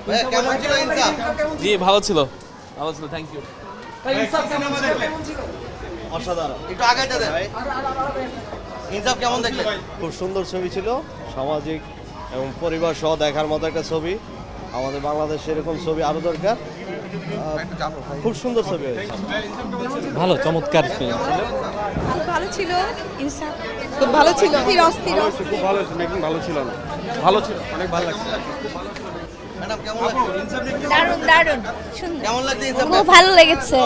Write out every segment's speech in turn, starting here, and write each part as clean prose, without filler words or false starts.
ভাই কেমন ছিল ইনসাফ? জি ভালো ছিল, থ্যাংক ইউ। অসাধারণ। একটু আগাইতে দেন ভাই। ইনসাফ কেমন দেখলেন? খুব সুন্দর ছবি ছিল, সামাজিক এবং পরিবার সহ দেখার মতো একটা ছবি। আমাদের বাংলাদেশে এরকম ছবি আরো দরকার। খুব সুন্দর ছবি হয়েছে। ভালো, চমৎকার ফিল্ম ছিল। ভালো ছিল ইনসাফ, খুব ভালো ছিল। অস্থির অস্থির খুব ভালো হয়েছে, মেকিং ভালো ছিল না, ভালো ছিল, অনেক ভালো লাগছে। ম্যাডাম কেমন লাগছে? দারুণ দারুণ সুন্দর, কেমন লাগছে ইনসাফ? খুব ভালো লেগেছে।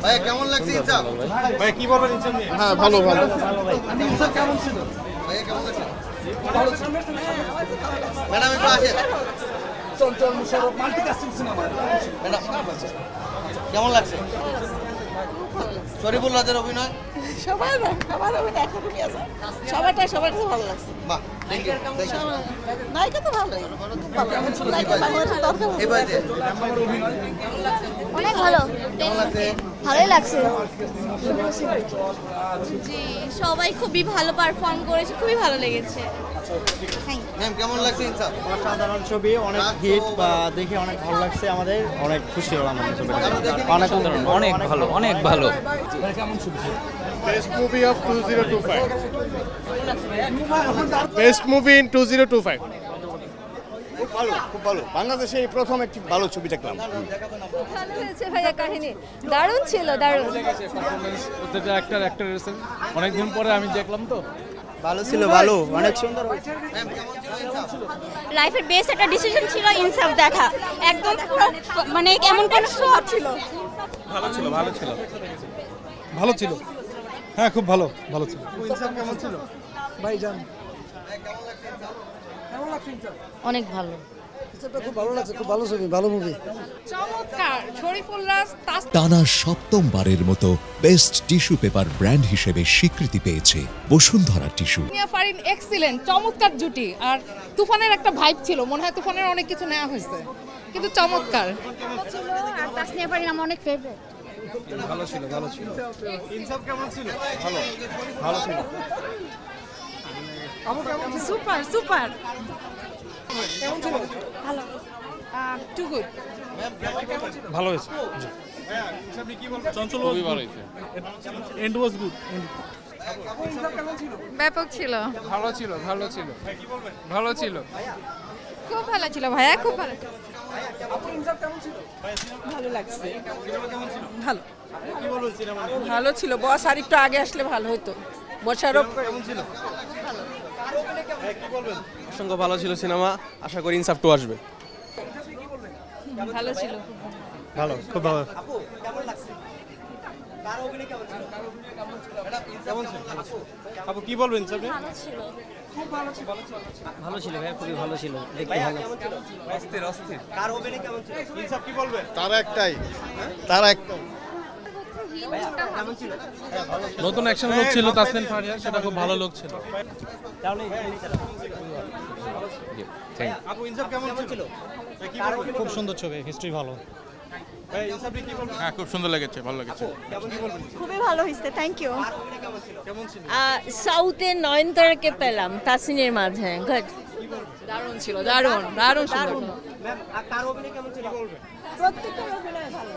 ভাই কেমন লাগছে ইনসাফ? ভাই কি বলবেন ইনসাফ নিয়ে? হ্যাঁ ভালো ভালো। ইনসাফ কেমন ছিল? ভাই কেমন লাগছে? ম্যাডাম একটু আসেন। ম্যাডাম কেমন লাগছে? শরীফুল রাজের অভিনয়? সবার অভিনয় একরকমই আছে, সবার ভালো লাগছে। বাহ, থ্যাংক ইউ। নায়িকা তো ভালোই, এবার যে অনেক ভালো, কেমন লাগছে? ভালোই লাগছে। জি সবাই খুবই ভালো পারফর্ম করেছে, খুবই ভালো লেগেছে। ম্যাম কেমন লাগছে ইনসাফ? অসাধারণ ছবি, অনেক হিট বা দেখে অনেক ভালো লাগছে, আমাদের অনেক খুশি হলাম আমাদের ছবিটা। অনেক অনেক ভালো, অনেক ভালো। Best movie of 2025। Best movie in 2025। খুব ভালো, খুব ভালো। বাংলাদেশে এই প্রথম একটি ভালো ছবি দেখলাম। ভালো হয়েছে ভাইয়া, কাহিনী দারুণ ছিল, দারুণ। প্রত্যেকটা অ্যাক্টর অনেকদিন পরে আমি দেখলাম তো। ভালো ছিল, ভালো, অনেক সুন্দর। ম্যাম কেমন ছিল ইনসাফ? লাইফের বেস্ট একটা ডিসিশন ছিল ইনসাফ দেখা, একদম পুরো মানে কেমন কোন শট ছিল। ভালো ছিল, ভালো ছিল। ভালো ছিল, হ্যাঁ খুব ভালো, ভালো ছিল। ইনসাফ কেমন ছিল? ভাইজান অনেক ভালো, খুব ভালো লাগছে, খুব ভালো ছবি, ভালো মুভি। চমৎকার। শরীফুল রাজ টানা সপ্তমবারের মতো বেস্ট টিস্যু পেপার ব্র্যান্ড হিসেবে স্বীকৃতি পেয়েছে বসুন্ধরা টিস্যু। তাসনিয়া ফারিন এক্সিলেন্ট, চমৎকার জুটি। আর তুফানের একটা ভাইব ছিল, মনে হয় তুফানের অনেক কিছু নেওয়া হয়েছে, কিন্তু চমৎকার ছিল। আর তাসনিয়া ফারিন আমার অনেক ফেভারিট। ভালো ছিল, ভালো ছিল। ইনসাফ কেমন ছিল? ভালো, ভালো ছিল। Super super. ভালো, টু গুড। ভালো হয়েছে। চঞ্চল খুবই ভালো হয়েছে। And was good. ব্যাপক ছিল। ভালো ছিল, ভালো ছিল, ভালো ছিল। খুব ভালো ছিল ভাইয়া, খুব ভালো। ভালো লাগছে, ভালো ভালো ছিল। বস আর একটু আগে আসলে ভালো হতো। বসারও অসংখ্য ভালো ছিল সিনেমা, আশা করি ইনসাফ 2 আসবে। ভালো ছিল। ভালো, খুব ভালো। আপু কি বলবেন ইনসাফ নিয়ে? ভালো ছিল ভাই, খুবই ভালো ছিল, দেখতে ভালো। অস্থির, অস্থির। ইনসাফ কি বলবেন? তারা একটাই, তারা একটাই। নতুন অ্যাকশন লোক ছিল তাসনিয়া ফারিন, সেটা খুব ভালো লোক ছিল। আপু ইনসাফ কেমন ছিল? খুব সুন্দর ছবি, হিস্ট্রি ভালো। ভাই ইনসাফ কি বলবেন? হ্যাঁ খুব সুন্দর লেগেছে, ভালো লেগেছে। খুবই ভালো হয়েছে, থ্যাংক ইউ। কেমন ছিল? সাউথের নয়নতারাকে পেলাম তাসনিয়ার মাঝে। গুড, দারুণ ছিল, দারুণ দারুণ সুন্দর। প্রত্যেকটা অভিনয় ভালো।